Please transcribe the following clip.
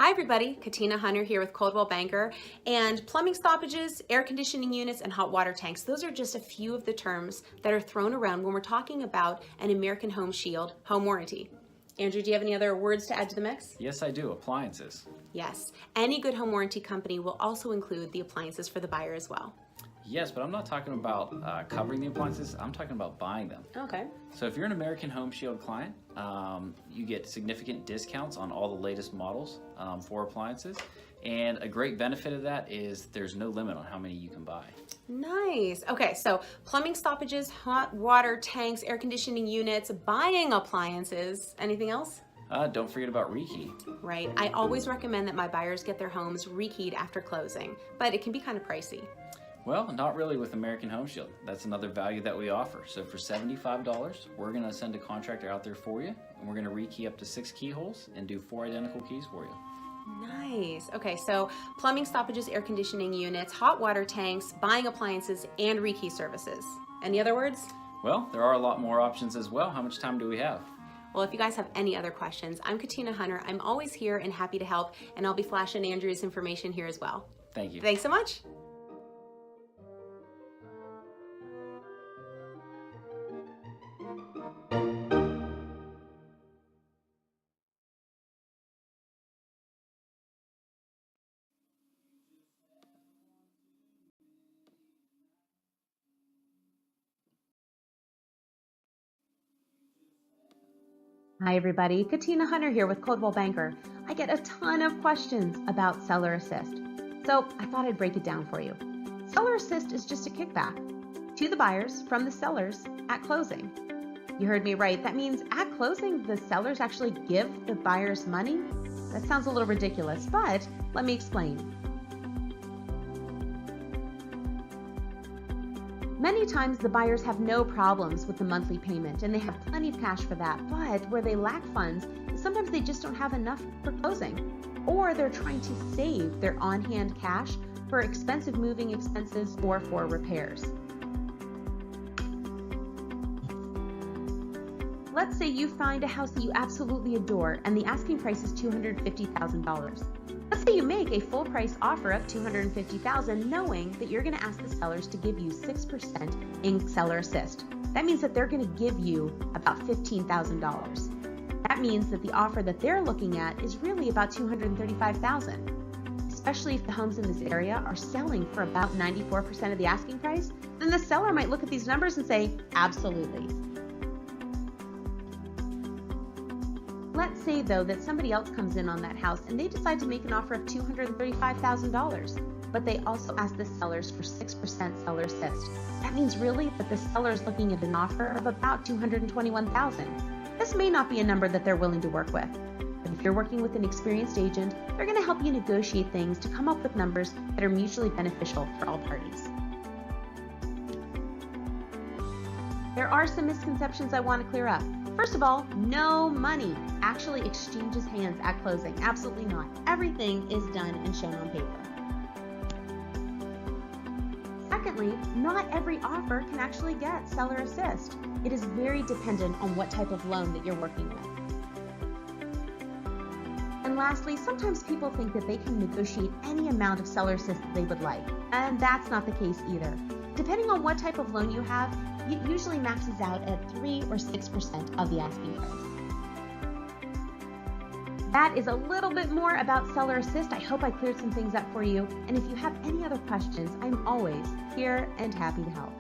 Hi everybody, Katina Hunter here with Coldwell Banker, and plumbing stoppages, air conditioning units, and hot water tanks. Those are just a few of the terms that are thrown around when we're talking about an American Home Shield home warranty. Andrew, do you have any other words to add to the mix? Yes, I do. Appliances. Yes. Any good home warranty company will also include the appliances for the buyer as well. Yes, but I'm not talking about covering the appliances. I'm talking about buying them. Okay. So if you're an American Home Shield client, you get significant discounts on all the latest models for appliances. And a great benefit of that is there's no limit on how many you can buy. Nice. Okay, so plumbing stoppages, hot water tanks, air conditioning units, buying appliances. Anything else? Don't forget about rekey. Right. I always recommend that my buyers get their homes rekeyed after closing, but it can be kind of pricey. Well, not really with American Home Shield. That's another value that we offer. So for $75, we're going to send a contractor out there for you, and we're going to rekey up to 6 keyholes and do 4 identical keys for you. Nice. Okay, so plumbing stoppages, air conditioning units, hot water tanks, buying appliances, and rekey services. Any other words? Well, there are a lot more options as well. How much time do we have? Well, if you guys have any other questions, I'm Katina Hunter. I'm always here and happy to help, and I'll be flashing Andrew's information here as well. Thank you. Thanks so much. Hi everybody, Katina Hunter here with Coldwell Banker. I get a ton of questions about Seller Assist, so I thought I'd break it down for you. Seller Assist is just a kickback to the buyers from the sellers at closing. You heard me right. That means at closing, the sellers actually give the buyers money? That sounds a little ridiculous, but let me explain. Many times the buyers have no problems with the monthly payment and they have plenty of cash for that, but where they lack funds, sometimes they just don't have enough for closing, or they're trying to save their on-hand cash for expensive moving expenses or for repairs. Let's say you find a house that you absolutely adore and the asking price is $250,000. Let's say you make a full price offer of $250,000 knowing that you're going to ask the sellers to give you 6% in Seller Assist. That means that they're going to give you about $15,000. That means that the offer that they're looking at is really about $235,000. Especially if the homes in this area are selling for about 94% of the asking price, then the seller might look at these numbers and say, absolutely. Let's say, though, that somebody else comes in on that house and they decide to make an offer of $235,000, but they also ask the sellers for 6% Seller Assist. That means really that the seller is looking at an offer of about $221,000. This may not be a number that they're willing to work with, but if you're working with an experienced agent, they're going to help you negotiate things to come up with numbers that are mutually beneficial for all parties. There are some misconceptions I want to clear up. First of all, no money actually exchanges hands at closing. Absolutely not. Everything is done and shown on paper. Secondly, not every offer can actually get Seller Assist. It is very dependent on what type of loan that you're working with. And lastly, sometimes people think that they can negotiate any amount of Seller Assist that they would like, and that's not the case either. Depending on what type of loan you have, it usually maxes out at 3 or 6% of the asking price. That is a little bit more about Seller Assist. I hope I cleared some things up for you. And if you have any other questions, I'm always here and happy to help.